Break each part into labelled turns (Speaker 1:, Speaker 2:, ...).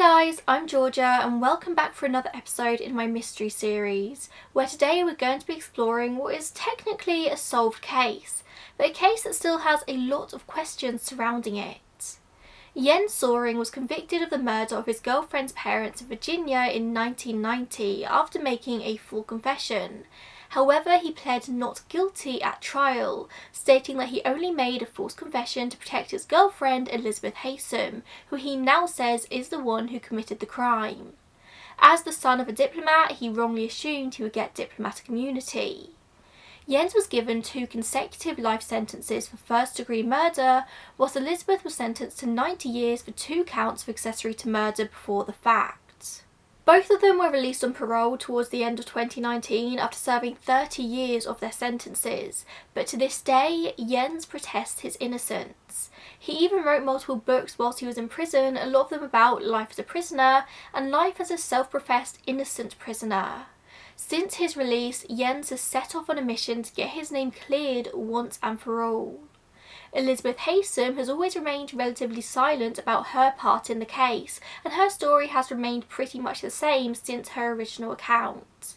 Speaker 1: Guys, I'm Georgia and welcome back for another episode in my mystery series, where today we're going to be exploring what is technically a solved case, but a case that still has a lot of questions surrounding it. Jens Soering was convicted of the murder of his girlfriend's parents in Virginia in 1990 after making a full confession. However, he pled not guilty at trial, stating that he only made a false confession to protect his girlfriend Elizabeth Haysom, who he now says is the one who committed the crime. As the son of a diplomat, he wrongly assumed he would get diplomatic immunity. Jens was given 2 consecutive life sentences for first-degree murder, whilst Elizabeth was sentenced to 90 years for 2 counts of accessory to murder before the fact. Both of them were released on parole towards the end of 2019 after serving 30 years of their sentences, but to this day, Jens protests his innocence. He even wrote multiple books whilst he was in prison, a lot of them about life as a prisoner and life as a self-professed innocent prisoner. Since his release, Jens has set off on a mission to get his name cleared once and for all. Elizabeth Haysom has always remained relatively silent about her part in the case, and her story has remained pretty much the same since her original account.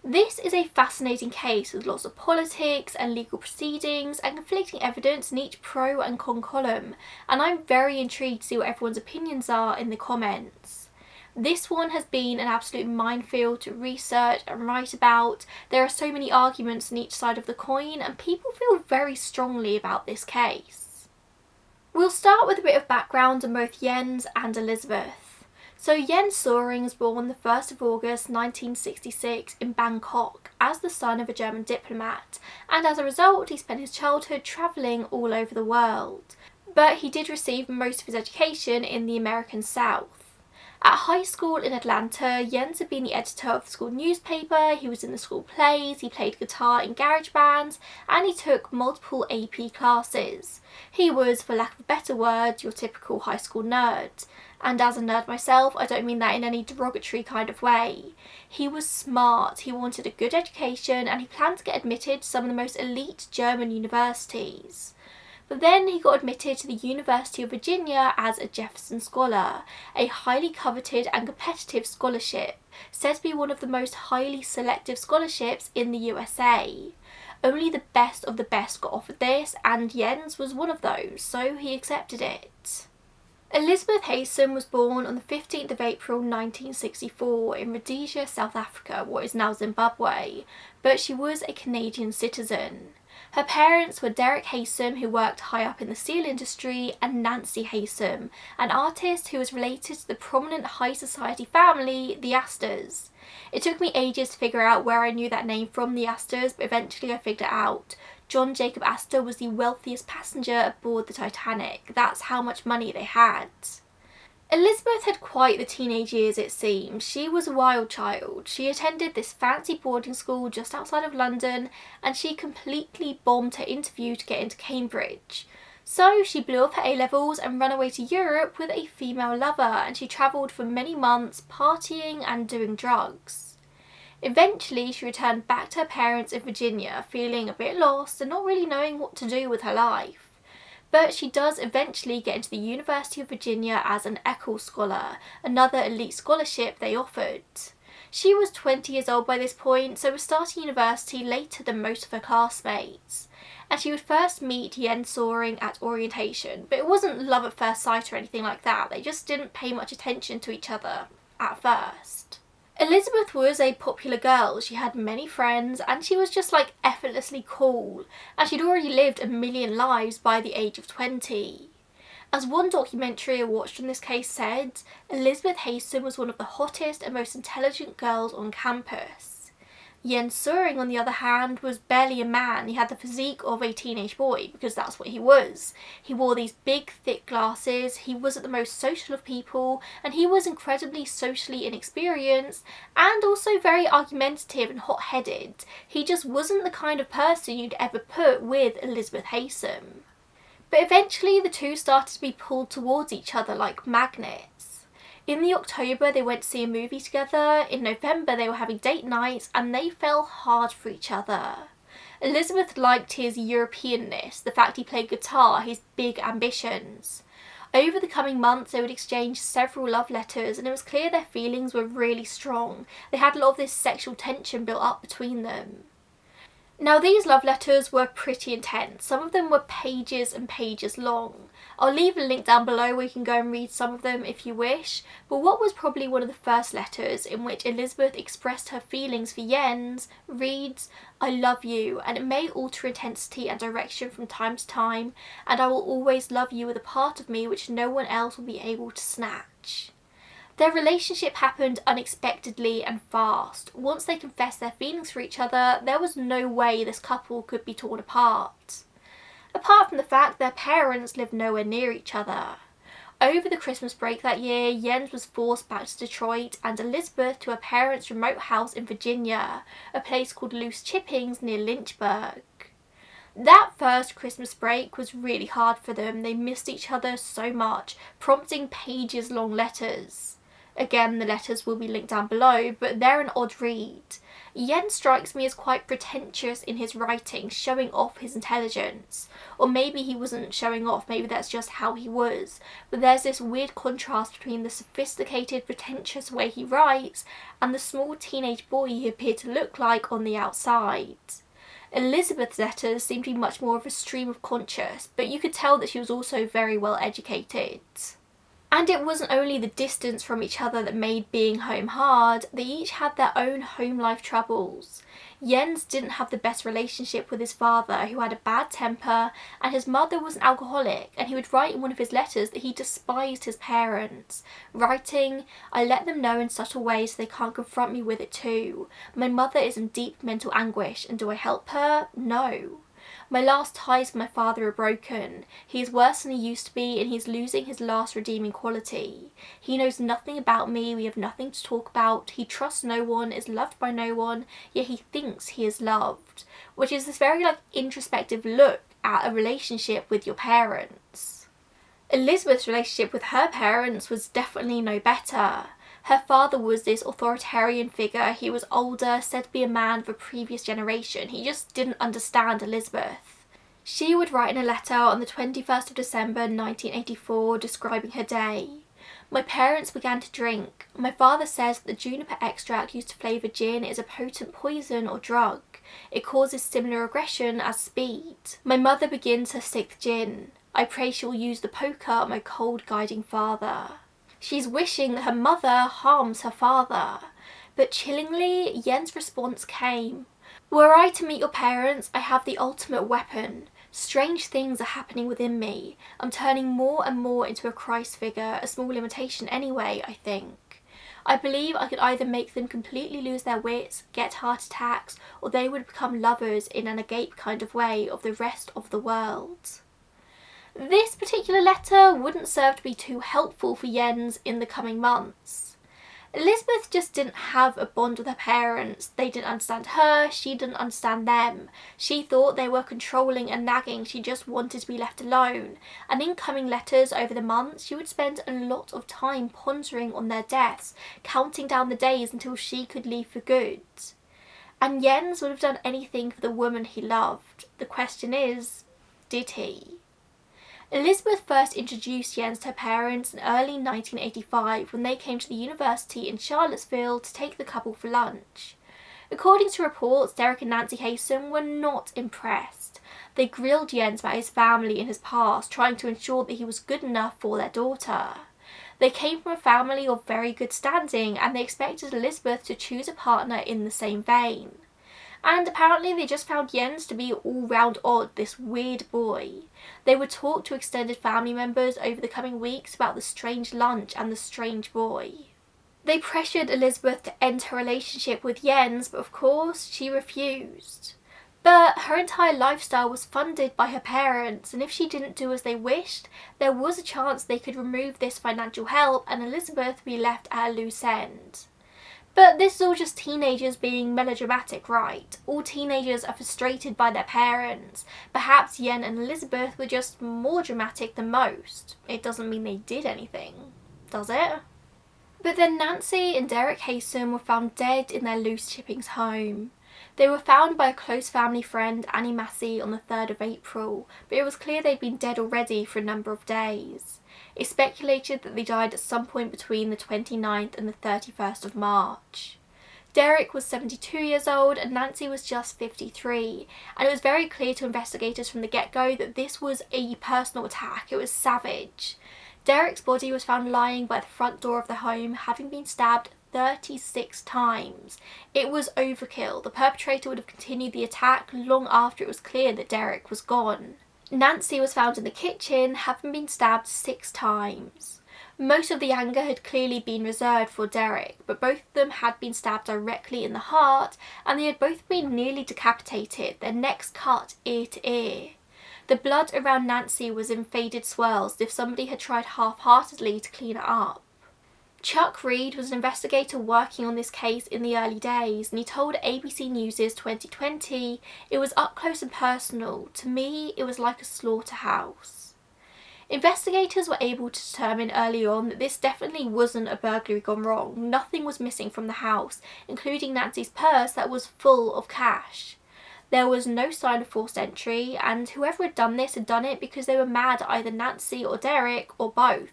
Speaker 1: This is a fascinating case with lots of politics and legal proceedings and conflicting evidence in each pro and con column, and I'm very intrigued to see what everyone's opinions are in the comments. This one has been an absolute minefield to research and write about. There are so many arguments on each side of the coin and people feel very strongly about this case. We'll start with a bit of background on both Jens and Elizabeth. So Jens Soering was born the 1st of August 1966 in Bangkok as the son of a German diplomat, and as a result he spent his childhood travelling all over the world. But he did receive most of his education in the American South. At high school in Atlanta, Jens had been the editor of the school newspaper, he was in the school plays, he played guitar in garage bands, and he took multiple AP classes. He was, for lack of a better word, your typical high school nerd. And as a nerd myself, I don't mean that in any derogatory kind of way. He was smart, he wanted a good education, and he planned to get admitted to some of the most elite German universities. But then he got admitted to the University of Virginia as a Jefferson Scholar, a highly coveted and competitive scholarship, said to be one of the most highly selective scholarships in the USA. Only the best of the best got offered this, and Jens was one of those, so he accepted it. Elizabeth Haysom was born on the 15th of April 1964 in Rhodesia, South Africa, what is now Zimbabwe, but she was a Canadian citizen. Her parents were Derek Haysom, who worked high up in the steel industry, and Nancy Haysom, an artist who was related to the prominent high society family, the Astors. It took me ages to figure out where I knew that name from, the Astors, but eventually I figured it out. John Jacob Astor was the wealthiest passenger aboard the Titanic. That's how much money they had. Elizabeth had quite the teenage years, it seems. She was a wild child. She attended this fancy boarding school just outside of London, and she completely bombed her interview to get into Cambridge. So she blew off her A-levels and ran away to Europe with a female lover, and she travelled for many months partying and doing drugs. Eventually she returned back to her parents in Virginia, feeling a bit lost and not really knowing what to do with her life. But she does eventually get into the University of Virginia as an Eccles Scholar, another elite scholarship they offered. She was 20 years old by this point, so was starting university later than most of her classmates. And she would first meet Jens Soering at orientation, but it wasn't love at first sight or anything like that. They just didn't pay much attention to each other at first. Elizabeth was a popular girl, she had many friends, and she was just like effortlessly cool, and she'd already lived a million lives by the age of 20. As one documentary I watched on this case said, Elizabeth Haysom was one of the hottest and most intelligent girls on campus. Jens Soering, on the other hand, was barely a man. He had the physique of a teenage boy, because that's what he was. He wore these big, thick glasses, he wasn't the most social of people, and he was incredibly socially inexperienced, and also very argumentative and hot-headed. He just wasn't the kind of person you'd ever put with Elizabeth Haysom. But eventually the two started to be pulled towards each other like magnets. In the October they went to see a movie together, in November they were having date nights, and they fell hard for each other. Elizabeth liked his Europeanness, the fact he played guitar, his big ambitions. Over the coming months, they would exchange several love letters, and it was clear their feelings were really strong. They had a lot of this sexual tension built up between them. Now, these love letters were pretty intense. Some of them were pages and pages long. I'll leave a link down below where you can go and read some of them if you wish. But what was probably one of the first letters in which Elizabeth expressed her feelings for Jens reads, "I love you, and it may alter intensity and direction from time to time, and I will always love you with a part of me which no one else will be able to snatch." Their relationship happened unexpectedly and fast. Once they confessed their feelings for each other, there was no way this couple could be torn apart. Apart from the fact their parents lived nowhere near each other. Over the Christmas break that year, Jens was forced back to Detroit and Elizabeth to her parents' remote house in Virginia, a place called Loose Chippings near Lynchburg. That first Christmas break was really hard for them. They missed each other so much, prompting pages-long letters. Again, the letters will be linked down below, but they're an odd read. Jens strikes me as quite pretentious in his writing, showing off his intelligence. Or maybe he wasn't showing off, maybe that's just how he was. But there's this weird contrast between the sophisticated, pretentious way he writes and the small teenage boy he appeared to look like on the outside. Elizabeth's letters seemed to be much more of a stream of conscience, but you could tell that she was also very well educated. And it wasn't only the distance from each other that made being home hard, they each had their own home life troubles. Jens didn't have the best relationship with his father, who had a bad temper, and his mother was an alcoholic, and he would write in one of his letters that he despised his parents, writing, "I let them know in subtle ways so they can't confront me with it too. My mother is in deep mental anguish, and do I help her? No. My last ties with my father are broken. He is worse than he used to be, and he is losing his last redeeming quality. He knows nothing about me, we have nothing to talk about, he trusts no one, is loved by no one, yet he thinks he is loved." Which is this very introspective look at a relationship with your parents. Elizabeth's relationship with her parents was definitely no better. Her father was this authoritarian figure. He was older, said to be a man of a previous generation. He just didn't understand Elizabeth. She would write in a letter on the 21st of December 1984 describing her day. "My parents began to drink. My father says that the juniper extract used to flavour gin is a potent poison or drug. It causes similar aggression as speed. My mother begins her 6th gin. I pray she will use the poker, my cold guiding father." She's wishing that her mother harms her father. But chillingly, Jens' response came. "Were I to meet your parents, I have the ultimate weapon. Strange things are happening within me. I'm turning more and more into a Christ figure, a small imitation anyway, I think. I believe I could either make them completely lose their wits, get heart attacks, or they would become lovers in an agape kind of way of the rest of the world." This particular letter wouldn't serve to be too helpful for Jens in the coming months. Elizabeth just didn't have a bond with her parents. They didn't understand her, she didn't understand them. She thought they were controlling and nagging, she just wanted to be left alone. And in coming letters over the months, she would spend a lot of time pondering on their deaths, counting down the days until she could leave for good. And Jens would have done anything for the woman he loved. The question is, did he? Elizabeth first introduced Jens to her parents in early 1985 when they came to the university in Charlottesville to take the couple for lunch. According to reports, Derek and Nancy Haysom were not impressed. They grilled Jens about his family and his past, trying to ensure that he was good enough for their daughter. They came from a family of very good standing, and they expected Elizabeth to choose a partner in the same vein. And apparently they just found Jens to be all-round odd, this weird boy. They would talk to extended family members over the coming weeks about the strange lunch and the strange boy. They pressured Elizabeth to end her relationship with Jens, but of course she refused. But her entire lifestyle was funded by her parents, and if she didn't do as they wished, there was a chance they could remove this financial help and Elizabeth be left at a loose end. But this is all just teenagers being melodramatic, right? All teenagers are frustrated by their parents. Perhaps Jen and Elizabeth were just more dramatic than most. It doesn't mean they did anything, does it? But then Nancy and Derek Haysom were found dead in their Loose Chippings home. They were found by a close family friend, Annie Massey, on the 3rd of April, but it was clear they'd been dead already for a number of days. It's speculated that they died at some point between the 29th and the 31st of March. Derek was 72 years old and Nancy was just 53, and it was very clear to investigators from the get-go that this was a personal attack. It was savage. Derek's body was found lying by the front door of the home, having been stabbed 36 times. It was overkill. The perpetrator would have continued the attack long after it was clear that Derek was gone. Nancy was found in the kitchen, having been stabbed 6 times. Most of the anger had clearly been reserved for Derek, but both of them had been stabbed directly in the heart, and they had both been nearly decapitated, their necks cut ear to ear. The blood around Nancy was in faded swirls as if somebody had tried half-heartedly to clean it up. Chuck Reed was an investigator working on this case in the early days, and he told ABC News' 2020, "It was up close and personal. To me, it was like a slaughterhouse." Investigators were able to determine early on that this definitely wasn't a burglary gone wrong. Nothing was missing from the house, including Nancy's purse that was full of cash. There was no sign of forced entry, and whoever had done this had done it because they were mad at either Nancy or Derek or both.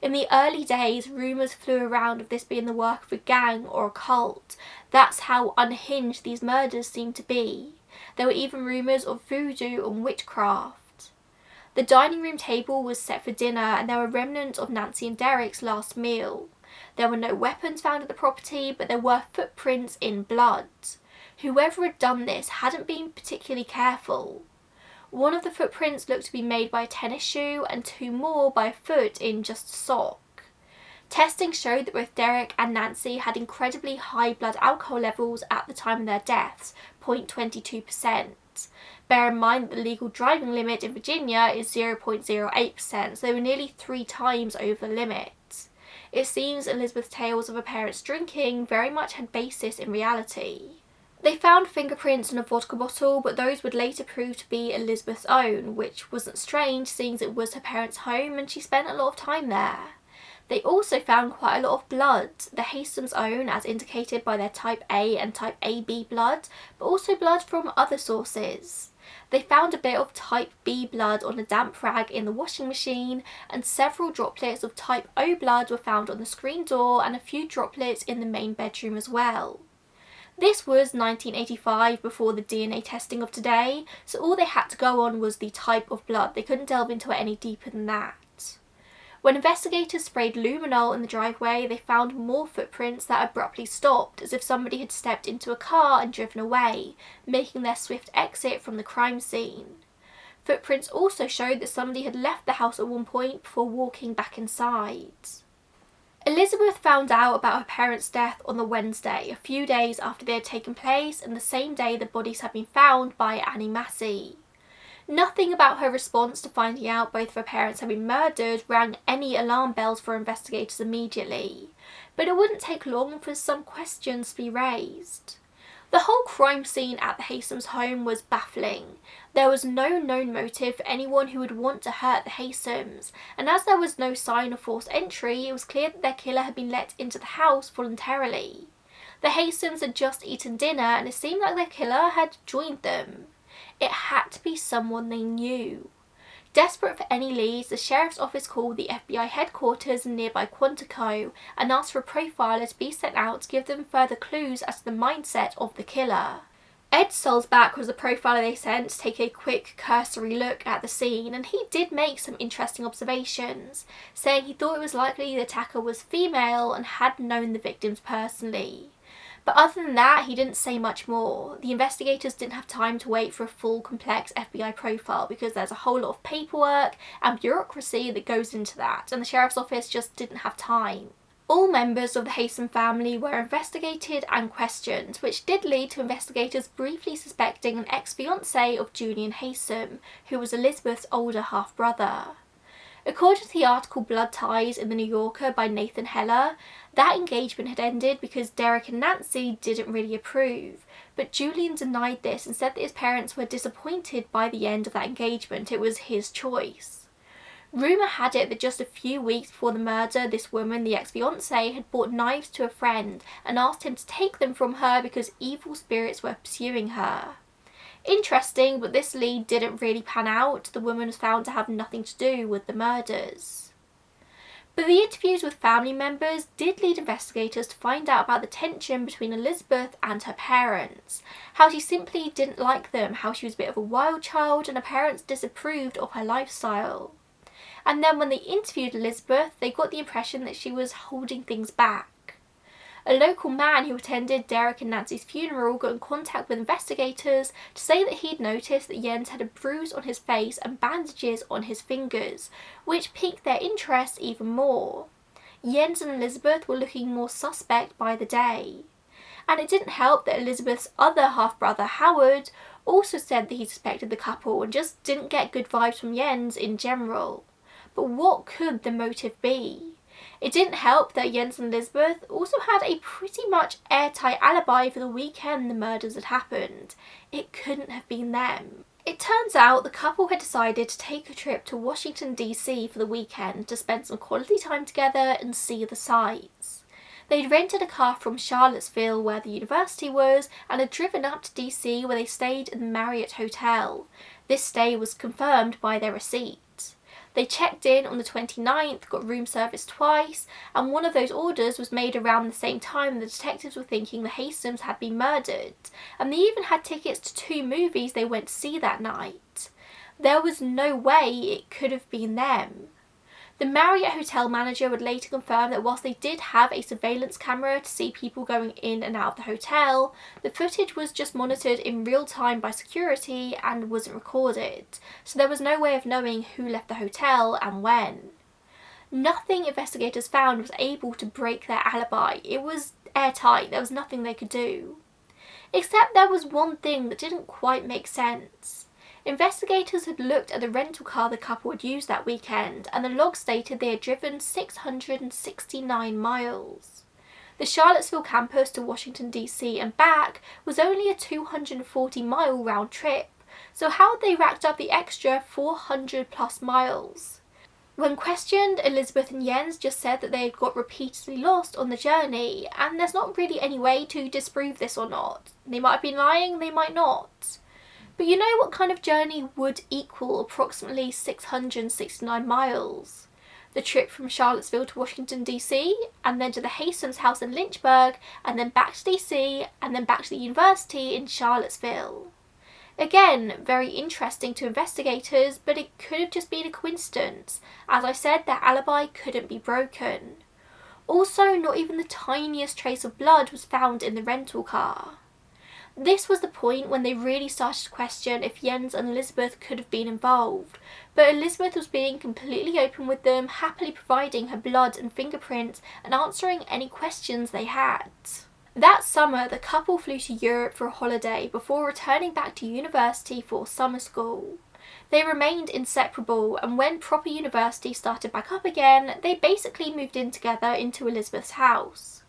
Speaker 1: In the early days, rumours flew around of this being the work of a gang or a cult. That's how unhinged these murders seemed to be. There were even rumours of voodoo and witchcraft. The dining room table was set for dinner, and there were remnants of Nancy and Derek's last meal. There were no weapons found at the property, but there were footprints in blood. Whoever had done this hadn't been particularly careful. One of the footprints looked to be made by a tennis shoe, and 2 more by a foot in just a sock. Testing showed that both Derek and Nancy had incredibly high blood alcohol levels at the time of their deaths, 0.22%. Bear in mind that the legal driving limit in Virginia is 0.08%, so they were nearly 3 times over the limit. It seems Elizabeth's tales of her parents drinking very much had basis in reality. They found fingerprints in a vodka bottle, but those would later prove to be Elizabeth's own, which wasn't strange seeing as it was her parents' home and she spent a lot of time there. They also found quite a lot of blood, the Haysom's own as indicated by their type A and type AB blood, but also blood from other sources. They found a bit of type B blood on a damp rag in the washing machine, and several droplets of type O blood were found on the screen door and a few droplets in the main bedroom as well. This was 1985, before the DNA testing of today, so all they had to go on was the type of blood. They couldn't delve into it any deeper than that. When investigators sprayed luminol in the driveway, they found more footprints that abruptly stopped, as if somebody had stepped into a car and driven away, making their swift exit from the crime scene. Footprints also showed that somebody had left the house at one point before walking back inside. Elizabeth found out about her parents' death on the Wednesday, a few days after they had taken place, and the same day the bodies had been found by Annie Massey. Nothing about her response to finding out both of her parents had been murdered rang any alarm bells for investigators immediately, but it wouldn't take long for some questions to be raised. The whole crime scene at the Haysoms' home was baffling. There was no known motive for anyone who would want to hurt the Haysoms, and as there was no sign of forced entry, it was clear that their killer had been let into the house voluntarily. The Haysoms had just eaten dinner, and it seemed like their killer had joined them. It had to be someone they knew. Desperate for any leads, the sheriff's office called the FBI headquarters in nearby Quantico and asked for a profiler to be sent out to give them further clues as to the mindset of the killer. Ed Solzbach was the profiler they sent to take a quick, cursory look at the scene, and he did make some interesting observations, saying he thought it was likely the attacker was female and had known the victims personally. But other than that, he didn't say much more. The investigators didn't have time to wait for a full, complex FBI profile because there's a whole lot of paperwork and bureaucracy that goes into that, and the sheriff's office just didn't have time. All members of the Haysom family were investigated and questioned, which did lead to investigators briefly suspecting an ex-fiancé of Julian Haysom, who was Elizabeth's older half-brother. According to the article Blood Ties in the New Yorker by Nathan Heller, that engagement had ended because Derek and Nancy didn't really approve, but Julian denied this and said that his parents were disappointed by the end of that engagement. It was his choice. Rumour had it that just a few weeks before the murder, this woman, the ex-fiancée, had bought knives to a friend and asked him to take them from her because evil spirits were pursuing her. Interesting, but this lead didn't really pan out. The woman was found to have nothing to do with the murders. But the interviews with family members did lead investigators to find out about the tension between Elizabeth and her parents, how she simply didn't like them, how she was a bit of a wild child and her parents disapproved of her lifestyle. And then when they interviewed Elizabeth, they got the impression that she was holding things back. A local man who attended Derek and Nancy's funeral got in contact with investigators to say that he'd noticed that Jens had a bruise on his face and bandages on his fingers, which piqued their interest even more. Jens and Elizabeth were looking more suspect by the day. And it didn't help that Elizabeth's other half-brother, Howard, also said that he suspected the couple and just didn't get good vibes from Jens in general. But what could the motive be? It didn't help that Jens and Elizabeth also had a pretty much airtight alibi for the weekend the murders had happened. It couldn't have been them. It turns out the couple had decided to take a trip to Washington DC for the weekend to spend some quality time together and see the sights. They'd rented a car from Charlottesville, where the university was, and had driven up to DC, where they stayed in the Marriott Hotel. This stay was confirmed by their receipt. They checked in on the 29th, got room service twice, and one of those orders was made around the same time the detectives were thinking the Haysoms had been murdered, and they even had tickets to 2 movies they went to see that night. There was no way it could have been them. The Marriott hotel manager would later confirm that whilst they did have a surveillance camera to see people going in and out of the hotel, the footage was just monitored in real time by security and wasn't recorded, so there was no way of knowing who left the hotel and when. Nothing investigators found was able to break their alibi. It was airtight, there was nothing they could do. Except there was one thing that didn't quite make sense. Investigators had looked at the rental car the couple had used that weekend, and the log stated they had driven 669 miles. The Charlottesville campus to Washington DC and back was only a 240-mile round trip, so how had they racked up the extra 400 plus miles? When questioned, Elizabeth and Jens just said that they had got repeatedly lost on the journey, and there's not really any way to disprove this or not. They might have been lying, they might not. But you know what kind of journey would equal approximately 669 miles? The trip from Charlottesville to Washington DC, and then to the Haysom's house in Lynchburg, and then back to DC, and then back to the university in Charlottesville. Again, very interesting to investigators, but it could have just been a coincidence. As I said, their alibi couldn't be broken. Also, not even the tiniest trace of blood was found in the rental car. This was the point when they really started to question if Jens and Elizabeth could have been involved, but Elizabeth was being completely open with them, happily providing her blood and fingerprints and answering any questions they had. That summer, the couple flew to Europe for a holiday before returning back to university for summer school. They remained inseparable, and when proper university started back up again, they basically moved in together into Elizabeth's house.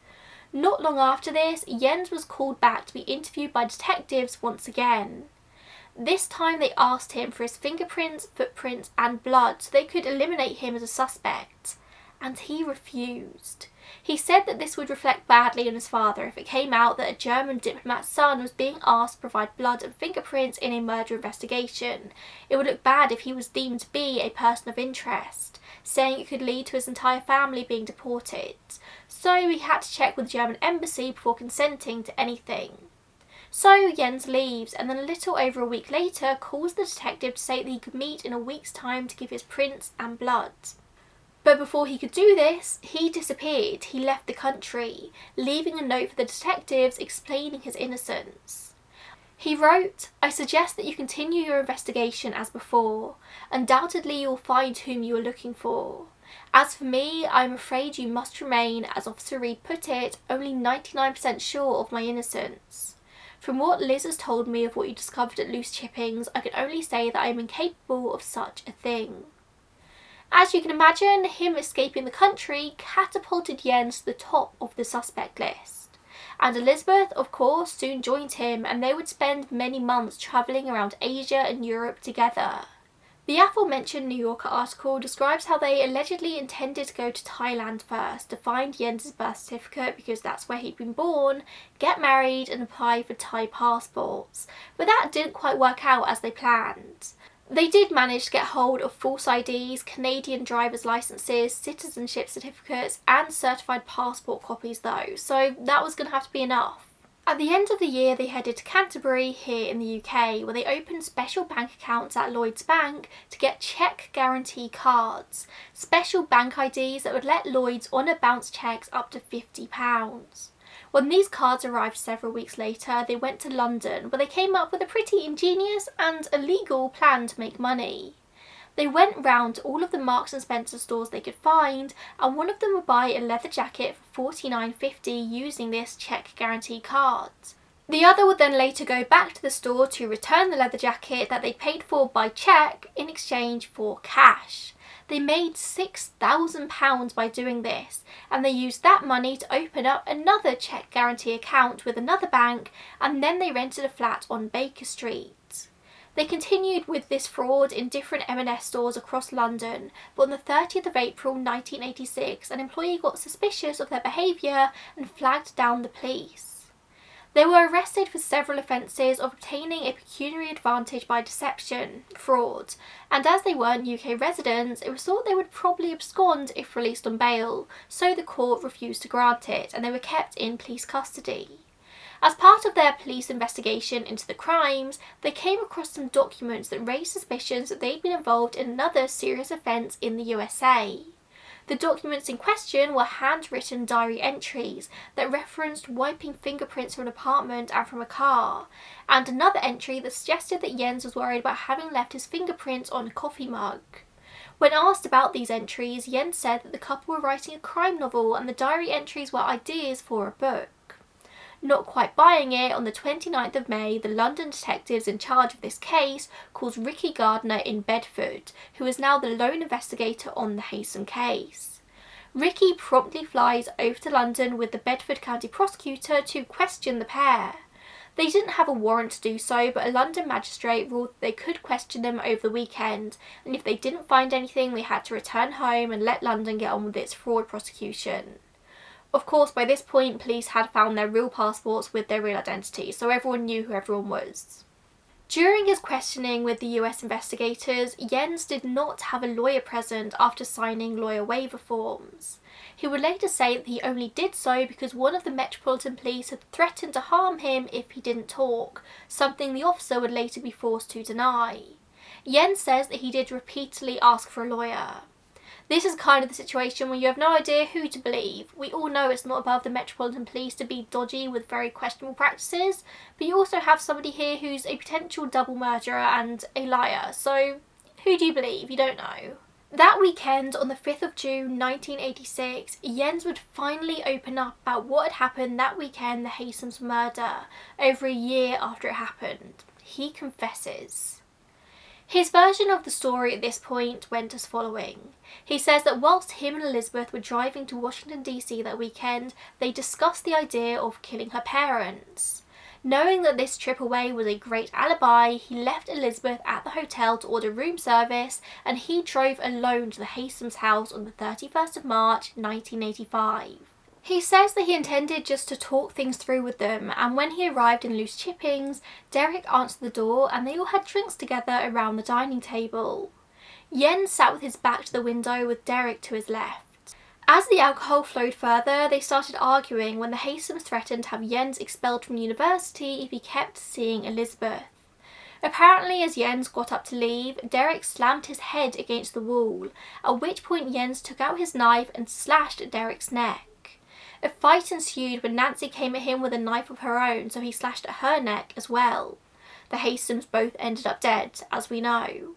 Speaker 1: Not long after this, Jens was called back to be interviewed by detectives once again. This time they asked him for his fingerprints, footprints and blood so they could eliminate him as a suspect. And he refused. He said that this would reflect badly on his father if it came out that a German diplomat's son was being asked to provide blood and fingerprints in a murder investigation. It would look bad if he was deemed to be a person of interest, saying it could lead to his entire family being deported. So he had to check with the German embassy before consenting to anything. So Jens leaves, and then a little over a week later calls the detective to say that he could meet in a week's time to give his prints and blood. But before he could do this, he disappeared. He left the country, leaving a note for the detectives explaining his innocence. He wrote, "I suggest that you continue your investigation as before. Undoubtedly you'll find whom you are looking for. As for me, I am afraid you must remain, as Officer Reed put it, only 99% sure of my innocence. From what Liz has told me of what you discovered at Loose Chippings, I can only say that I am incapable of such a thing." As you can imagine, him escaping the country catapulted Jens to the top of the suspect list. And Elizabeth, of course, soon joined him, and they would spend many months travelling around Asia and Europe together. The aforementioned New Yorker article describes how they allegedly intended to go to Thailand first to find Jens's birth certificate because that's where he'd been born, get married and apply for Thai passports, but that didn't quite work out as they planned. They did manage to get hold of false IDs, Canadian driver's licences, citizenship certificates and certified passport copies though, so that was going to have to be enough. At the end of the year they headed to Canterbury here in the UK, where they opened special bank accounts at Lloyds Bank to get cheque guarantee cards, special bank IDs that would let Lloyds honour bounce cheques up to £50. When these cards arrived several weeks later, they went to London, where they came up with a pretty ingenious and illegal plan to make money. They went round to all of the Marks and Spencer stores they could find, and one of them would buy a leather jacket for $49.50 using this cheque guarantee card. The other would then later go back to the store to return the leather jacket that they paid for by cheque in exchange for cash. They made £6,000 by doing this, and they used that money to open up another cheque guarantee account with another bank, and then they rented a flat on Baker Street. They continued with this fraud in different M&S stores across London, but on the 30th of April 1986, an employee got suspicious of their behaviour and flagged down the police. They were arrested for several offences of obtaining a pecuniary advantage by deception, fraud, and as they weren't UK residents, it was thought they would probably abscond if released on bail, so the court refused to grant it, and they were kept in police custody. As part of their police investigation into the crimes, they came across some documents that raised suspicions that they'd been involved in another serious offence in the USA. The documents in question were handwritten diary entries that referenced wiping fingerprints from an apartment and from a car, and another entry that suggested that Jens was worried about having left his fingerprints on a coffee mug. When asked about these entries, Jens said that the couple were writing a crime novel and the diary entries were ideas for a book. Not quite buying it, on the 29th of May, the London detectives in charge of this case called Ricky Gardner in Bedford, who is now the lone investigator on the Haysom case. Ricky promptly flies over to London with the Bedford County prosecutor to question the pair. They didn't have a warrant to do so, but a London magistrate ruled that they could question them over the weekend, and if they didn't find anything, they had to return home and let London get on with its fraud prosecution. Of course, by this point, police had found their real passports with their real identities, so everyone knew who everyone was. During his questioning with the US investigators, Jens did not have a lawyer present after signing lawyer waiver forms. He would later say that he only did so because one of the Metropolitan Police had threatened to harm him if he didn't talk, something the officer would later be forced to deny. Jens says that he did repeatedly ask for a lawyer. This is kind of the situation where you have no idea who to believe. We all know it's not above the Metropolitan Police to be dodgy with very questionable practices, but you also have somebody here who's a potential double murderer and a liar, so who do you believe? You don't know. That weekend, on the 5th of June 1986, Jens would finally open up about what had happened that weekend, the Haysom's murder, over a year after it happened. He confesses. His version of the story at this point went as following. He says that whilst him and Elizabeth were driving to Washington DC that weekend, they discussed the idea of killing her parents. Knowing that this trip away was a great alibi, he left Elizabeth at the hotel to order room service, and he drove alone to the Haysom's house on the 31st of March 1985. He says that he intended just to talk things through with them, and when he arrived in Loose Chippings, Derek answered the door and they all had drinks together around the dining table. Jens sat with his back to the window with Derek to his left. As the alcohol flowed further, they started arguing when the Haysoms threatened to have Jens expelled from university if he kept seeing Elizabeth. Apparently, as Jens got up to leave, Derek slammed his head against the wall, at which point Jens took out his knife and slashed Derek's neck. A fight ensued when Nancy came at him with a knife of her own, so he slashed at her neck as well. The Haysoms both ended up dead, as we know.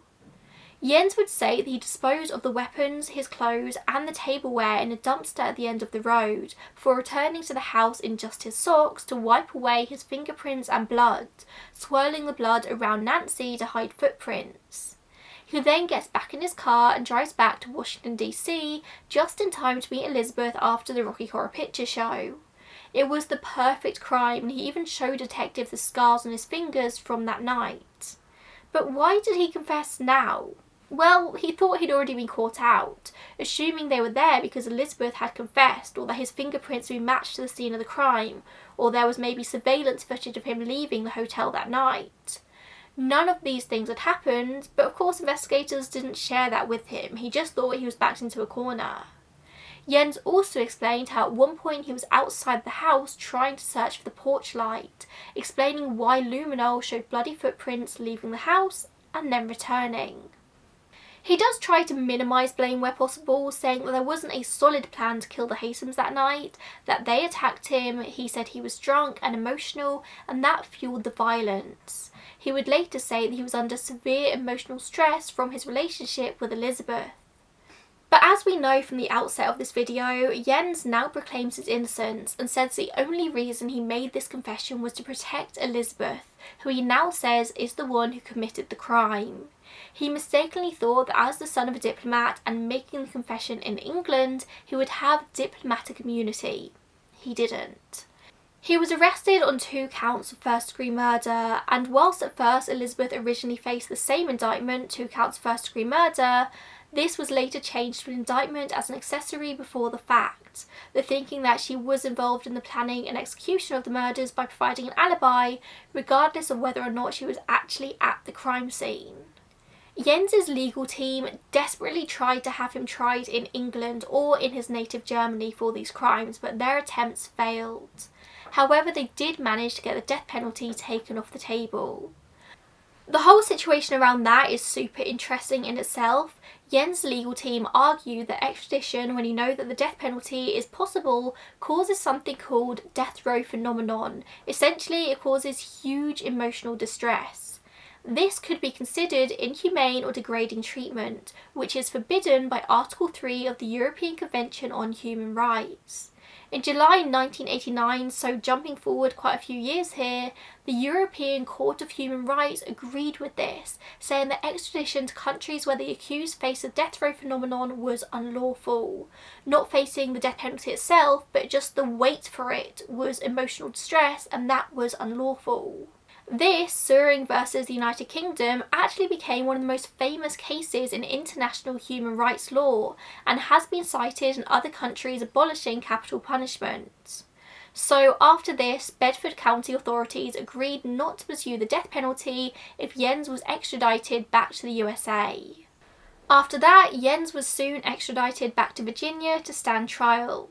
Speaker 1: Jens would say that he disposed of the weapons, his clothes and the tableware in a dumpster at the end of the road, before returning to the house in just his socks to wipe away his fingerprints and blood, swirling the blood around Nancy to hide footprints. He then gets back in his car and drives back to Washington DC just in time to meet Elizabeth after the Rocky Horror Picture Show. It was the perfect crime, and he even showed detectives the scars on his fingers from that night. But why did he confess now? Well, he thought he'd already been caught out, assuming they were there because Elizabeth had confessed, or that his fingerprints would be matched to the scene of the crime, or there was maybe surveillance footage of him leaving the hotel that night. None of these things had happened, but of course investigators didn't share that with him. He just thought he was backed into a corner. Jens also explained how at one point he was outside the house trying to search for the porch light, explaining why luminol showed bloody footprints leaving the house and then returning. He does try to minimise blame where possible, saying that there wasn't a solid plan to kill the Haysoms that night, that they attacked him, he said he was drunk and emotional, and that fueled the violence. He would later say that he was under severe emotional stress from his relationship with Elizabeth. But as we know from the outset of this video, Jens now proclaims his innocence and says the only reason he made this confession was to protect Elizabeth, who he now says is the one who committed the crime. He mistakenly thought that as the son of a diplomat and making the confession in England, he would have diplomatic immunity. He didn't. He was arrested on 2 counts of first-degree murder, and whilst at first Elizabeth originally faced the same indictment, 2 counts of first-degree murder, this was later changed to an indictment as an accessory before the fact, the thinking that she was involved in the planning and execution of the murders by providing an alibi, regardless of whether or not she was actually at the crime scene. Jens's legal team desperately tried to have him tried in England or in his native Germany for these crimes, but their attempts failed. However, they did manage to get the death penalty taken off the table. The whole situation around that is super interesting in itself. Jens' legal team argue that extradition, when you know that the death penalty is possible, causes something called death row phenomenon. Essentially, it causes huge emotional distress. This could be considered inhumane or degrading treatment, which is forbidden by Article 3 of the European Convention on Human Rights. In July 1989, so jumping forward quite a few years here, the European Court of Human Rights agreed with this, saying that extradition to countries where the accused faced the death row phenomenon was unlawful. Not facing the death penalty itself, but just the wait for it was emotional distress, and that was unlawful. This, Soering versus the United Kingdom, actually became one of the most famous cases in international human rights law and has been cited in other countries abolishing capital punishment. So after this, Bedford County authorities agreed not to pursue the death penalty if Jens was extradited back to the USA. After that, Jens was soon extradited back to Virginia to stand trial.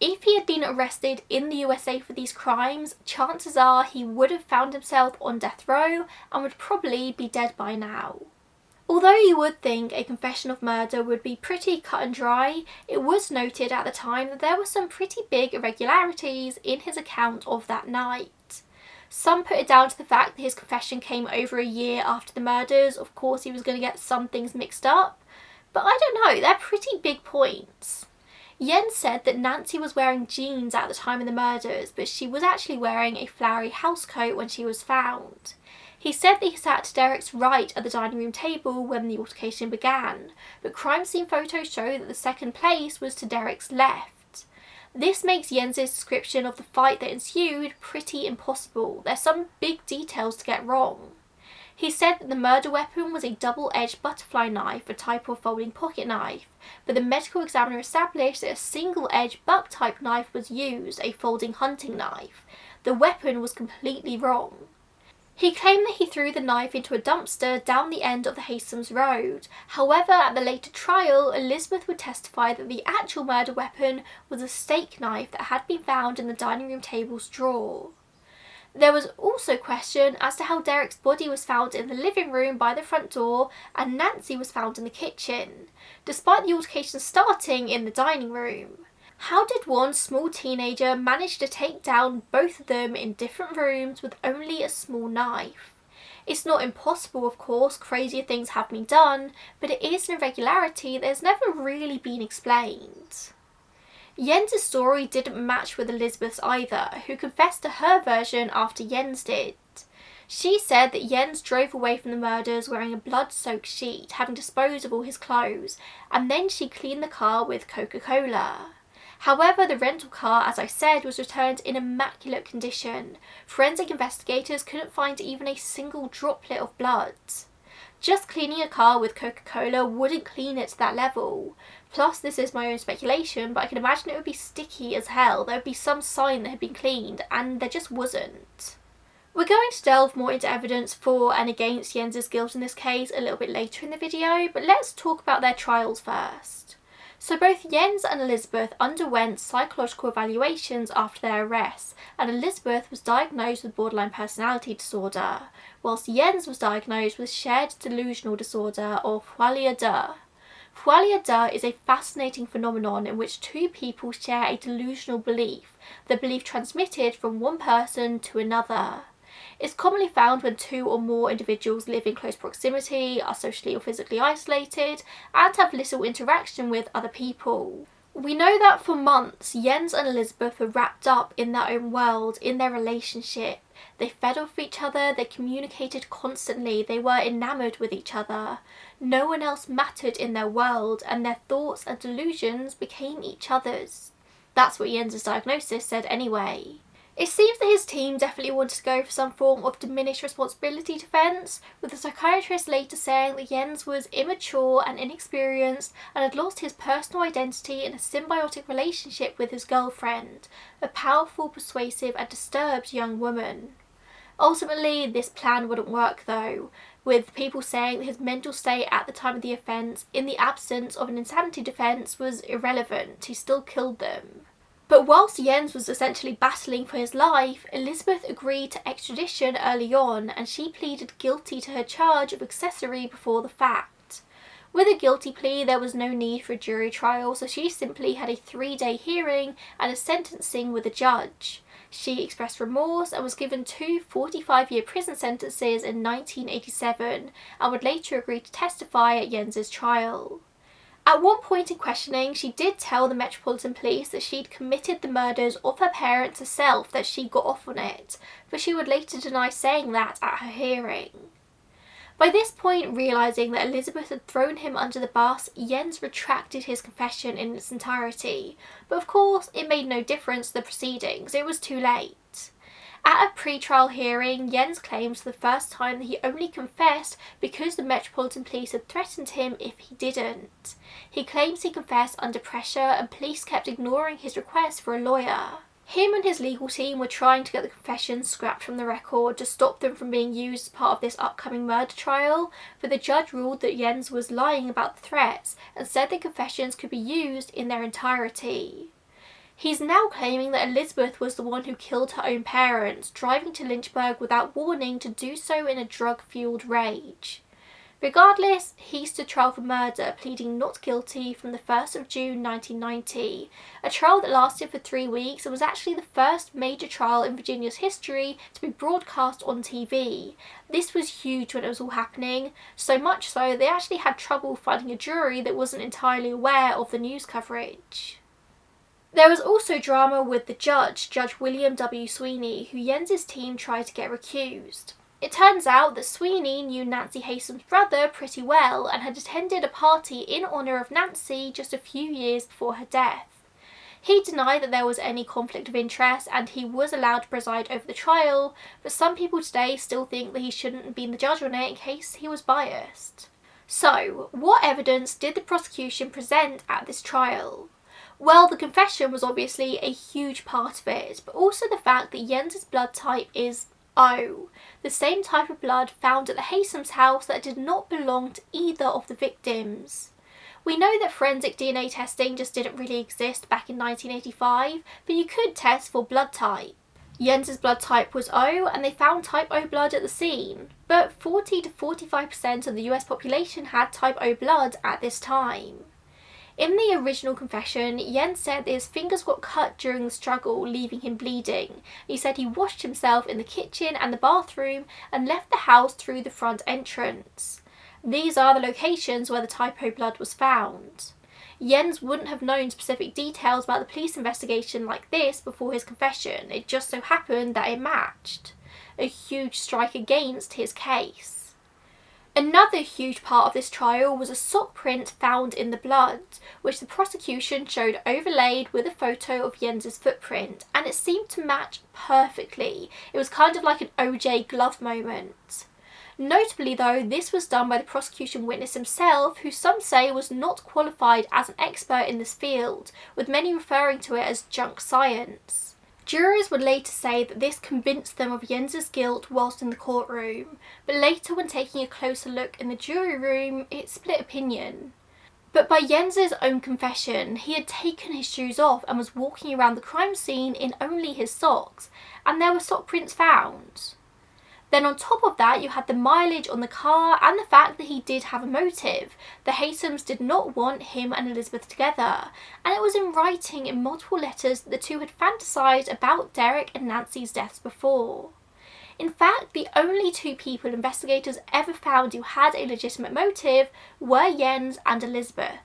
Speaker 1: If he had been arrested in the USA for these crimes, chances are he would have found himself on death row and would probably be dead by now. Although you would think a confession of murder would be pretty cut and dry, it was noted at the time that there were some pretty big irregularities in his account of that night. Some put it down to the fact that his confession came over a year after the murders. Of course, he was going to get some things mixed up, but I don't know, they're pretty big points. Jens said that Nancy was wearing jeans at the time of the murders, but she was actually wearing a flowery housecoat when she was found. He said that he sat to Derek's right at the dining room table when the altercation began, but crime scene photos show that the second place was to Derek's left. This makes Jens's description of the fight that ensued pretty impossible. There's some big details to get wrong. He said that the murder weapon was a double-edged butterfly knife, a type of folding pocket knife, but the medical examiner established that a single-edged buck-type knife was used, a folding hunting knife. The weapon was completely wrong. He claimed that he threw the knife into a dumpster down the end of the Haysoms Road. However, at the later trial, Elizabeth would testify that the actual murder weapon was a steak knife that had been found in the dining room table's drawer. There was also question as to how Derek's body was found in the living room by the front door and Nancy was found in the kitchen, despite the altercation starting in the dining room. How did one small teenager manage to take down both of them in different rooms with only a small knife? It's not impossible, of course, crazier things have been done, but it is an irregularity that has never really been explained. Jens' story didn't match with Elizabeth's either, who confessed to her version after Jens did. She said that Jens drove away from the murders wearing a blood-soaked sheet, having disposed of all his clothes, and then she cleaned the car with Coca-Cola. However, the rental car, as I said, was returned in immaculate condition. Forensic investigators couldn't find even a single droplet of blood. Just cleaning a car with Coca-Cola wouldn't clean it to that level. Plus, this is my own speculation, but I can imagine it would be sticky as hell. There would be some sign that had been cleaned, and there just wasn't. We're going to delve more into evidence for and against Jens's guilt in this case a little bit later in the video, but let's talk about their trials first. So both Jens and Elizabeth underwent psychological evaluations after their arrests, and Elizabeth was diagnosed with borderline personality disorder, whilst Jens was diagnosed with shared delusional disorder, or folie à deux. Folie à deux is a fascinating phenomenon in which two people share a delusional belief, the belief transmitted from one person to another. It's commonly found when two or more individuals live in close proximity, are socially or physically isolated, and have little interaction with other people. We know that for months, Jens and Elizabeth were wrapped up in their own world, in their relationship. They fed off each other, they communicated constantly, they were enamoured with each other. No one else mattered in their world, and their thoughts and delusions became each other's. That's what Jens's diagnosis said anyway. It seems that his team definitely wanted to go for some form of diminished responsibility defence, with the psychiatrist later saying that Jens was immature and inexperienced and had lost his personal identity in a symbiotic relationship with his girlfriend, a powerful, persuasive and disturbed young woman. Ultimately, this plan wouldn't work though, with people saying that his mental state at the time of the offence, in the absence of an insanity defence, was irrelevant. He still killed them. But whilst Jens was essentially battling for his life, Elizabeth agreed to extradition early on, and she pleaded guilty to her charge of accessory before the fact. With a guilty plea, there was no need for a jury trial, so she simply had a 3-day hearing and a sentencing with a judge. She expressed remorse and was given 2 45-year prison sentences in 1987, and would later agree to testify at Jens's trial. At one point in questioning, she did tell the Metropolitan Police that she'd committed the murders of her parents herself, that she got off on it, but she would later deny saying that at her hearing. By this point, realising that Elizabeth had thrown him under the bus, Jens retracted his confession in its entirety, but of course it made no difference to the proceedings, it was too late. At a pre-trial hearing, Jens claims for the first time that he only confessed because the Metropolitan Police had threatened him if he didn't. He claims he confessed under pressure and police kept ignoring his request for a lawyer. Him and his legal team were trying to get the confessions scrapped from the record to stop them from being used as part of this upcoming murder trial, but the judge ruled that Jens was lying about the threats and said the confessions could be used in their entirety. He's now claiming that Elizabeth was the one who killed her own parents, driving to Lynchburg without warning to do so in a drug-fueled rage. Regardless, he stood trial for murder, pleading not guilty from the 1st of June 1990, a trial that lasted for 3 weeks and was actually the first major trial in Virginia's history to be broadcast on TV. This was huge when it was all happening, so much so they actually had trouble finding a jury that wasn't entirely aware of the news coverage. There was also drama with the judge, Judge William W. Sweeney, who Jens's team tried to get recused. It turns out that Sweeney knew Nancy Haysom's brother pretty well and had attended a party in honour of Nancy just a few years before her death. He denied that there was any conflict of interest and he was allowed to preside over the trial, but some people today still think that he shouldn't have been the judge on it in case he was biased. So, what evidence did the prosecution present at this trial? Well, the confession was obviously a huge part of it, but also the fact that Jens's blood type is O, the same type of blood found at the Haysom's house that did not belong to either of the victims. We know that forensic DNA testing just didn't really exist back in 1985, but you could test for blood type. Jens's blood type was O, and they found type O blood at the scene, but 40 to 45% of the US population had type O blood at this time. In the original confession, Jens said that his fingers got cut during the struggle, leaving him bleeding. He said he washed himself in the kitchen and the bathroom and left the house through the front entrance. These are the locations where the type O blood was found. Jens wouldn't have known specific details about the police investigation like this before his confession. It just so happened that it matched. A huge strike against his case. Another huge part of this trial was a sock print found in the blood, which the prosecution showed overlaid with a photo of Jens's footprint, and it seemed to match perfectly. It was kind of like an OJ glove moment. Notably though, this was done by the prosecution witness himself, who some say was not qualified as an expert in this field, with many referring to it as junk science. Jurors would later say that this convinced them of Jens's guilt whilst in the courtroom, but later when taking a closer look in the jury room, it split opinion. But by Jens's own confession, he had taken his shoes off and was walking around the crime scene in only his socks, and there were sock prints found. Then on top of that, you had the mileage on the car and the fact that he did have a motive. The Haysoms did not want him and Elizabeth together, and it was in writing in multiple letters that the two had fantasised about Derek and Nancy's deaths before. In fact, the only two people investigators ever found who had a legitimate motive were Jens and Elizabeth.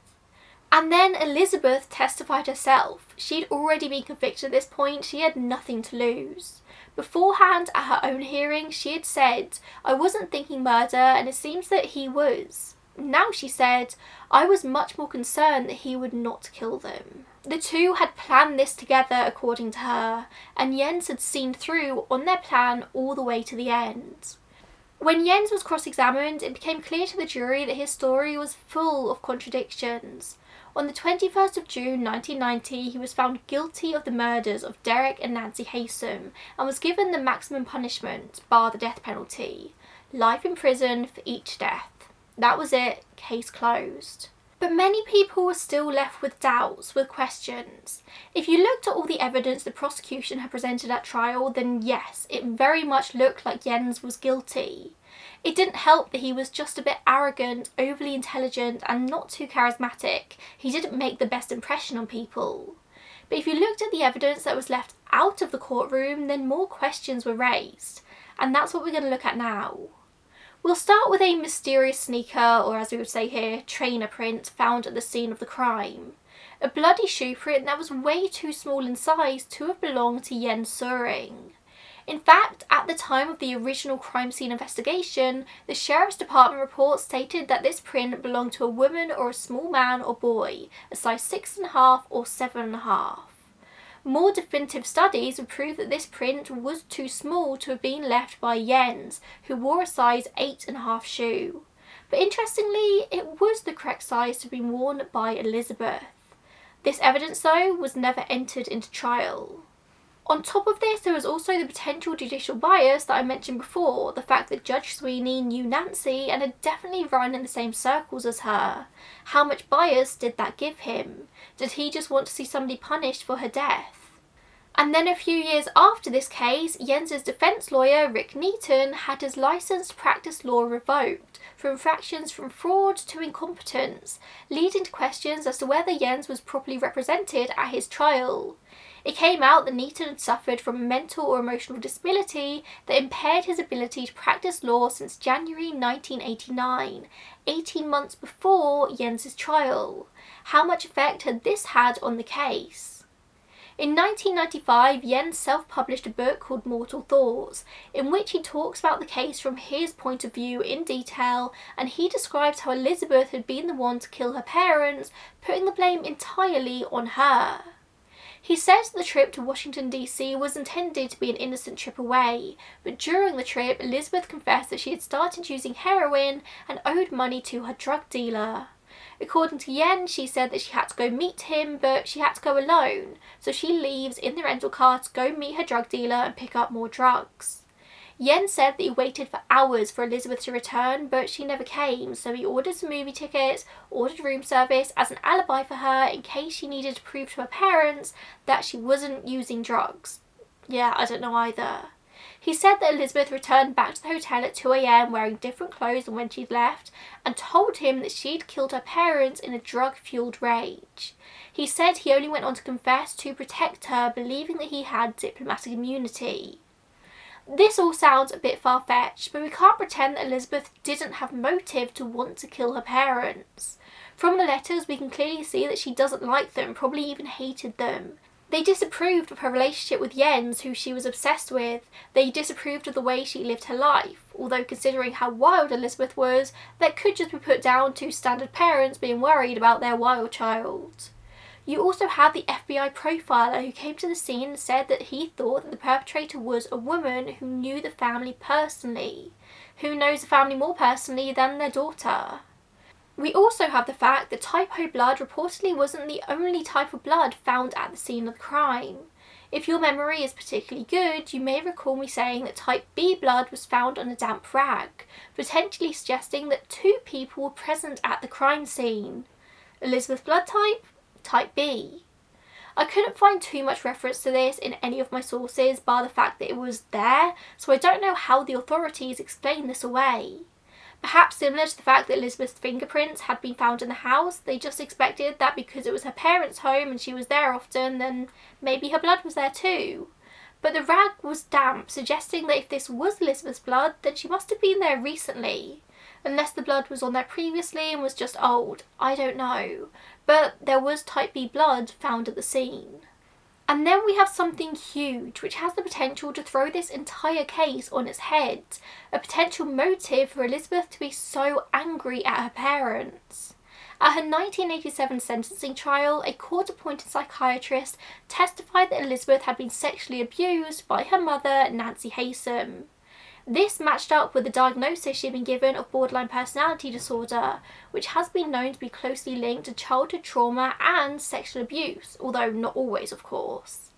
Speaker 1: And then Elizabeth testified herself. She'd already been convicted at this point, she had nothing to lose. Beforehand, at her own hearing, she had said, "I wasn't thinking murder, and it seems that he was." Now she said, "I was much more concerned that he would not kill them." The two had planned this together, according to her, and Jens had seen through on their plan all the way to the end. When Jens was cross-examined, it became clear to the jury that his story was full of contradictions. On the 21st of June 1990, he was found guilty of the murders of Derek and Nancy Haysom and was given the maximum punishment, bar the death penalty: life in prison for each death. That was it, case closed. But many people were still left with doubts, with questions. If you looked at all the evidence the prosecution had presented at trial, then yes, it very much looked like Jens was guilty. It didn't help that he was just a bit arrogant, overly intelligent, and not too charismatic. He didn't make the best impression on people. But if you looked at the evidence that was left out of the courtroom, then more questions were raised. And that's what we're going to look at now. We'll start with a mysterious sneaker, or as we would say here, trainer print, found at the scene of the crime. A bloody shoe print that was way too small in size to have belonged to Jens Soering. In fact, at the time of the original crime scene investigation, the Sheriff's Department report stated that this print belonged to a woman or a small man or boy, a size 6.5 or 7.5. More definitive studies would prove that this print was too small to have been left by Jens, who wore a size 8.5 shoe. But interestingly, it was the correct size to have been worn by Elizabeth. This evidence, though, was never entered into trial. On top of this, there was also the potential judicial bias that I mentioned before, the fact that Judge Sweeney knew Nancy and had definitely run in the same circles as her. How much bias did that give him? Did he just want to see somebody punished for her death? And then a few years after this case, Jens's defence lawyer, Rick Neaton, had his licence to practice law revoked for infractions from fraud to incompetence, leading to questions as to whether Jens was properly represented at his trial. It came out that Neaton had suffered from a mental or emotional disability that impaired his ability to practice law since January 1989, 18 months before Jens's trial. How much effect had this had on the case? In 1995, Jens self-published a book called Mortal Thoughts, in which he talks about the case from his point of view in detail, and he describes how Elizabeth had been the one to kill her parents, putting the blame entirely on her. He says the trip to Washington DC was intended to be an innocent trip away, but during the trip, Elizabeth confessed that she had started using heroin and owed money to her drug dealer. According to Jens, she said that she had to go meet him, but she had to go alone, so she leaves in the rental car to go meet her drug dealer and pick up more drugs. Jens said that he waited for hours for Elizabeth to return, but she never came, so he ordered some movie tickets, ordered room service as an alibi for her in case she needed to prove to her parents that she wasn't using drugs. Yeah, I don't know either. He said that Elizabeth returned back to the hotel at 2 a.m. wearing different clothes than when she'd left, and told him that she'd killed her parents in a drug-fueled rage. He said he only went on to confess to protect her, believing that he had diplomatic immunity. This all sounds a bit far-fetched, but we can't pretend that Elizabeth didn't have motive to want to kill her parents. From the letters, we can clearly see that she doesn't like them, probably even hated them. They disapproved of her relationship with Jens, who she was obsessed with. They disapproved of the way she lived her life, although considering how wild Elizabeth was, that could just be put down to standard parents being worried about their wild child. You also had the FBI profiler who came to the scene and said that he thought that the perpetrator was a woman who knew the family personally. Who knows the family more personally than their daughter? We also have the fact that type O blood reportedly wasn't the only type of blood found at the scene of the crime. If your memory is particularly good, you may recall me saying that type B blood was found on a damp rag, potentially suggesting that 2 people were present at the crime scene. Elizabeth's blood type? Type B. I couldn't find too much reference to this in any of my sources, bar the fact that it was there, so I don't know how the authorities explain this away. Perhaps similar to the fact that Elizabeth's fingerprints had been found in the house, they just expected that because it was her parents' home and she was there often, then maybe her blood was there too. But the rag was damp, suggesting that if this was Elizabeth's blood, then she must have been there recently. Unless the blood was on there previously and was just old, I don't know. But there was type B blood found at the scene. And then we have something huge, which has the potential to throw this entire case on its head. A potential motive for Elizabeth to be so angry at her parents. At her 1987 sentencing trial, a court-appointed psychiatrist testified that Elizabeth had been sexually abused by her mother, Nancy Haysom. This matched up with the diagnosis she'd been given of borderline personality disorder, which has been known to be closely linked to childhood trauma and sexual abuse, although not always, of course.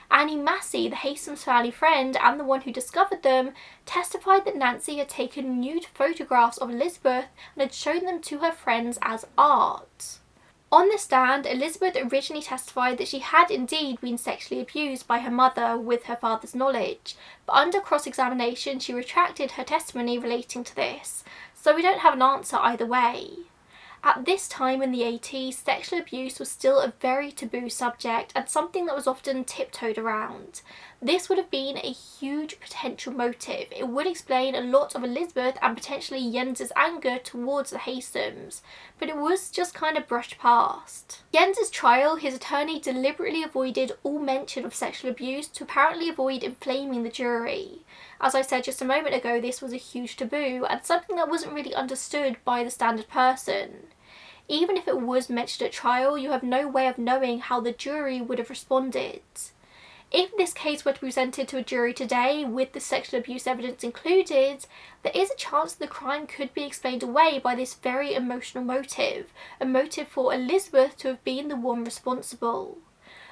Speaker 1: Annie Massey, the Haysom's family friend and the one who discovered them, testified that Nancy had taken nude photographs of Elizabeth and had shown them to her friends as art. On the stand, Elizabeth originally testified that she had indeed been sexually abused by her mother with her father's knowledge, but under cross-examination she retracted her testimony relating to this, so we don't have an answer either way. At this time in the 80s, sexual abuse was still a very taboo subject and something that was often tiptoed around. This would have been a huge potential motive. It would explain a lot of Elizabeth and potentially Jens's anger towards the Haysoms, but it was just kind of brushed past. Jens's trial, his attorney deliberately avoided all mention of sexual abuse to apparently avoid inflaming the jury. As I said just a moment ago, this was a huge taboo and something that wasn't really understood by the standard person. Even if it was mentioned at trial, you have no way of knowing how the jury would have responded. If this case were to be presented to a jury today with the sexual abuse evidence included, there is a chance that the crime could be explained away by this very emotional motive, a motive for Elizabeth to have been the one responsible.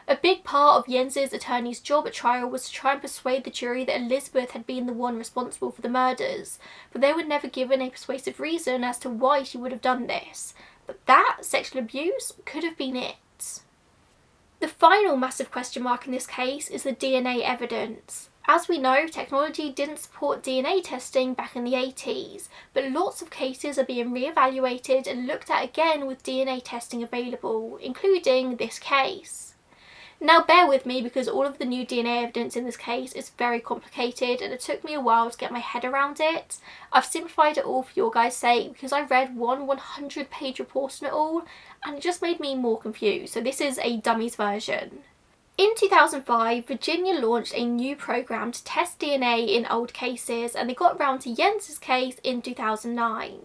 Speaker 1: A big part of Jens's attorney's job at trial was to try and persuade the jury that Elizabeth had been the one responsible for the murders, but they were never given a persuasive reason as to why she would have done this. But that sexual abuse could have been it. The final massive question mark in this case is the DNA evidence. As we know, technology didn't support DNA testing back in the 80s, but lots of cases are being re-evaluated and looked at again with DNA testing available, including this case. Now bear with me because all of the new DNA evidence in this case is very complicated and it took me a while to get my head around it. I've simplified it all for your guys' sake because I read one 100-page report on it all and it just made me more confused, so this is a dummies version. In 2005, Virginia launched a new program to test DNA in old cases and they got round to Jens's case in 2009.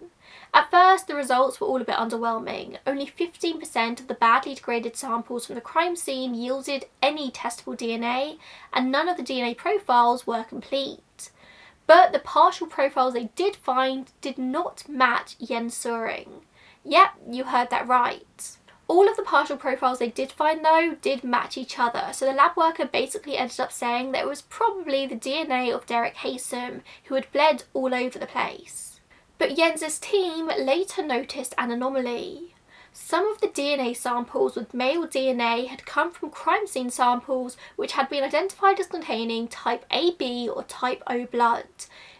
Speaker 1: At first, the results were all a bit underwhelming. Only 15% of the badly degraded samples from the crime scene yielded any testable DNA, and none of the DNA profiles were complete. But the partial profiles they did find did not match Jens Soering. Yep, you heard that right. All of the partial profiles they did find though did match each other, so the lab worker basically ended up saying that it was probably the DNA of Derek Haysom, who had bled all over the place. But Jens's team later noticed an anomaly. Some of the DNA samples with male DNA had come from crime scene samples which had been identified as containing type AB or type O blood,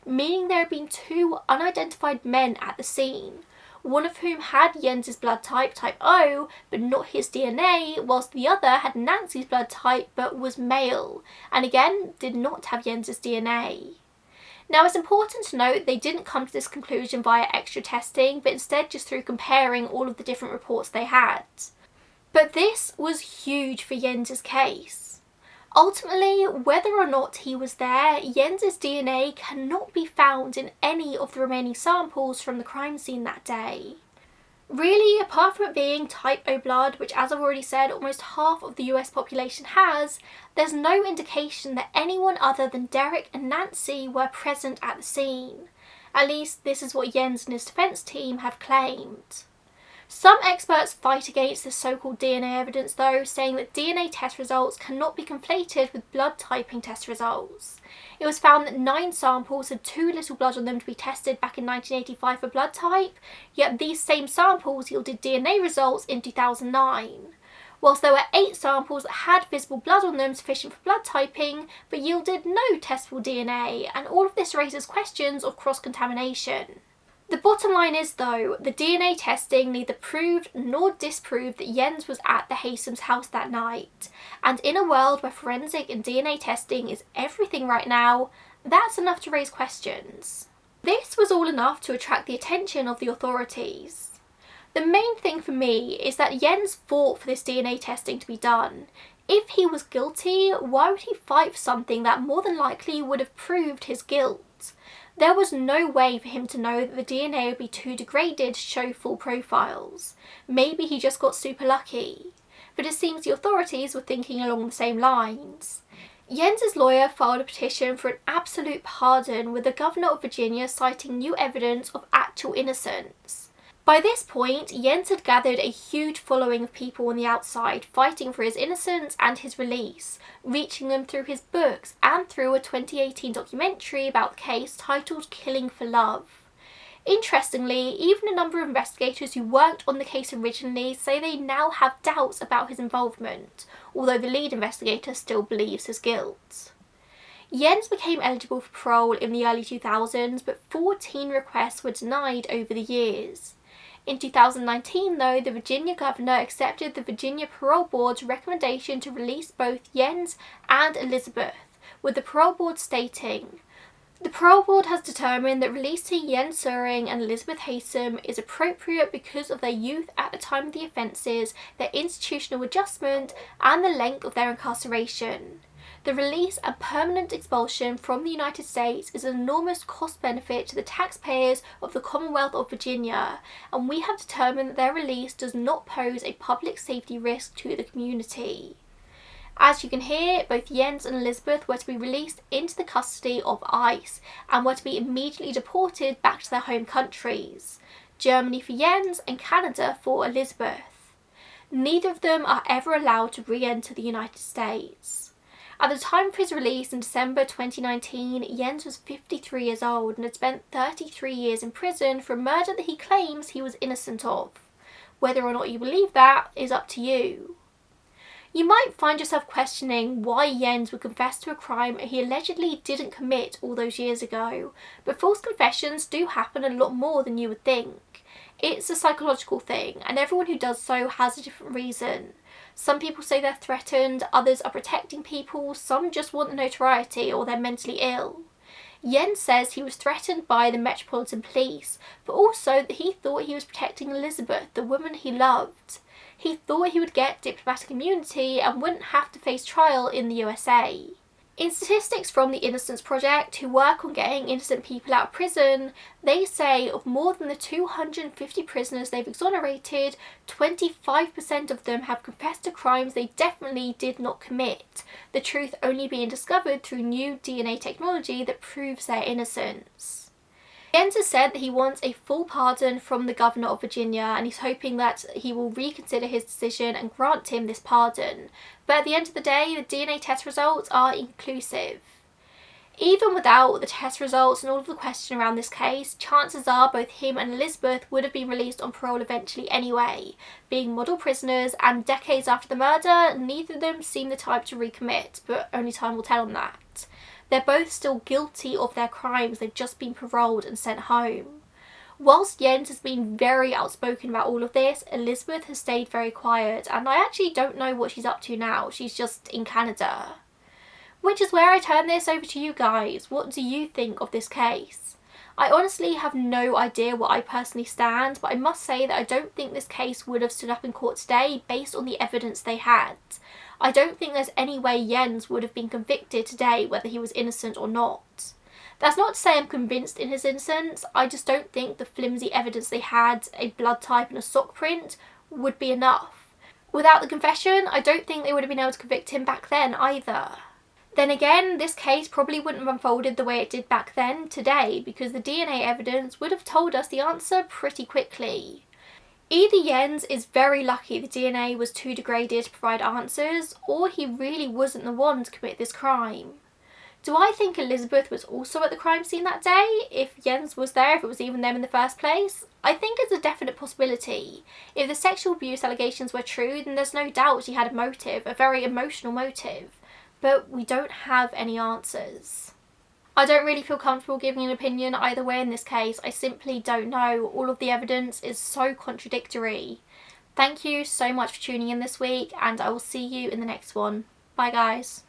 Speaker 1: meaning there had been 2 unidentified men at the scene, one of whom had Jens's blood type, type O, but not his DNA, whilst the other had Nancy's blood type but was male, and again did not have Jens's DNA. Now it's important to note they didn't come to this conclusion via extra testing, but instead just through comparing all of the different reports they had. But this was huge for Jens's case. Ultimately, whether or not he was there, Jens's DNA cannot be found in any of the remaining samples from the crime scene that day. Really, apart from it being type O blood, which as I've already said, almost half of the US population has, there's no indication that anyone other than Derek and Nancy were present at the scene. At least this is what Jens and his defence team have claimed. Some experts fight against this so-called DNA evidence though, saying that DNA test results cannot be conflated with blood typing test results. It was found that 9 samples had too little blood on them to be tested back in 1985 for blood type, yet these same samples yielded DNA results in 2009. Whilst there were 8 samples that had visible blood on them sufficient for blood typing, but yielded no testable DNA, and all of this raises questions of cross-contamination. The bottom line is though, the DNA testing neither proved nor disproved that Jens was at the Haysom's house that night, and in a world where forensic and DNA testing is everything right now, that's enough to raise questions. This was all enough to attract the attention of the authorities. The main thing for me is that Jens fought for this DNA testing to be done. If he was guilty, why would he fight for something that more than likely would have proved his guilt? There was no way for him to know that the DNA would be too degraded to show full profiles. Maybe he just got super lucky. But it seems the authorities were thinking along the same lines. Jens's lawyer filed a petition for an absolute pardon, with the governor of Virginia citing new evidence of actual innocence. By this point, Jens had gathered a huge following of people on the outside fighting for his innocence and his release, reaching them through his books and through a 2018 documentary about the case titled Killing for Love. Interestingly, even a number of investigators who worked on the case originally say they now have doubts about his involvement, although the lead investigator still believes his guilt. Jens became eligible for parole in the early 2000s, but 14 requests were denied over the years. In 2019 though, the Virginia governor accepted the Virginia Parole Board's recommendation to release both Jens and Elizabeth, with the Parole Board stating, "The Parole Board has determined that releasing Jens Soering and Elizabeth Haysom is appropriate because of their youth at the time of the offences, their institutional adjustment, and the length of their incarceration. The release and permanent expulsion from the United States is an enormous cost benefit to the taxpayers of the Commonwealth of Virginia, and we have determined that their release does not pose a public safety risk to the community." As you can hear, both Jens and Elizabeth were to be released into the custody of ICE and were to be immediately deported back to their home countries, Germany for Jens and Canada for Elizabeth. Neither of them are ever allowed to re-enter the United States. At the time of his release in December 2019, Jens was 53 years old and had spent 33 years in prison for a murder that he claims he was innocent of. Whether or not you believe that is up to you. You might find yourself questioning why Jens would confess to a crime he allegedly didn't commit all those years ago, but false confessions do happen a lot more than you would think. It's a psychological thing, and everyone who does so has a different reason. Some people say they're threatened, others are protecting people, some just want the notoriety or they're mentally ill. Jens says he was threatened by the Metropolitan Police, but also that he thought he was protecting Elizabeth, the woman he loved. He thought he would get diplomatic immunity and wouldn't have to face trial in the USA. In statistics from the Innocence Project, who work on getting innocent people out of prison, they say of more than the 250 prisoners they've exonerated, 25% of them have confessed to crimes they definitely did not commit, the truth only being discovered through new DNA technology that proves their innocence. Jens has said that he wants a full pardon from the governor of Virginia, and he's hoping that he will reconsider his decision and grant him this pardon. But at the end of the day, the DNA test results are inconclusive. Even without the test results and all of the question around this case, chances are both him and Elizabeth would have been released on parole eventually anyway. Being model prisoners and decades after the murder, neither of them seem the type to recommit, but only time will tell on that. They're both still guilty of their crimes, they've just been paroled and sent home. Whilst Jens has been very outspoken about all of this, Elizabeth has stayed very quiet, and I actually don't know what she's up to now. She's just in Canada. Which is where I turn this over to you guys. What do you think of this case? I honestly have no idea where I personally stand, but I must say that I don't think this case would have stood up in court today based on the evidence they had. I don't think there's any way Jens would have been convicted today whether he was innocent or not. That's not to say I'm convinced in his innocence, I just don't think the flimsy evidence they had, a blood type and a sock print, would be enough. Without the confession, I don't think they would have been able to convict him back then either. Then again, this case probably wouldn't have unfolded the way it did back then today, because the DNA evidence would have told us the answer pretty quickly. Either Jens is very lucky the DNA was too degraded to provide answers, or he really wasn't the one to commit this crime. Do I think Elizabeth was also at the crime scene that day, if Jens was there, if it was even them in the first place? I think it's a definite possibility. If the sexual abuse allegations were true, then there's no doubt she had a motive, a very emotional motive. But we don't have any answers. I don't really feel comfortable giving an opinion either way in this case. I simply don't know. All of the evidence is so contradictory. Thank you so much for tuning in this week, and I will see you in the next one. Bye guys.